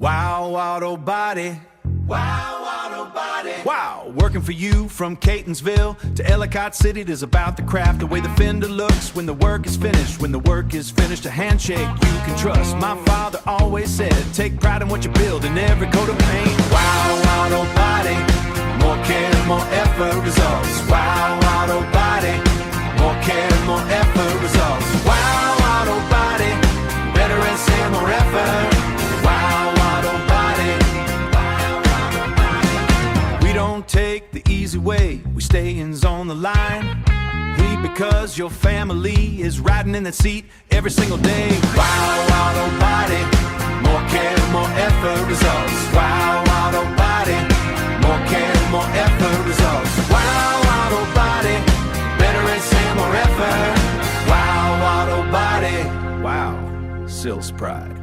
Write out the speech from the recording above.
Wow, Auto Body. Wow, Auto Body. Wow, working for you from Catonsville to Ellicott City. It is about the craft, the way the fender looks when the work is finished. When the work is finished, a handshake you can trust. My father always said, take pride in what you build in every coat of paint. Wow, Auto Body. More care, more effort, results. Wow, Auto Body. More care, more effort, results. Wow, Auto Body. Better and say more effort. Wow, Auto Body. We don't take the easy way, we stay in zone the line. We, because your family is riding in that seat every single day. Wow, Auto Body. More care, more effort, results. Wow, Auto Body. More care, more effort, results. Wow, Auto Body. Better and say more effort. Wow, Auto Body. Wow, Sills Pride.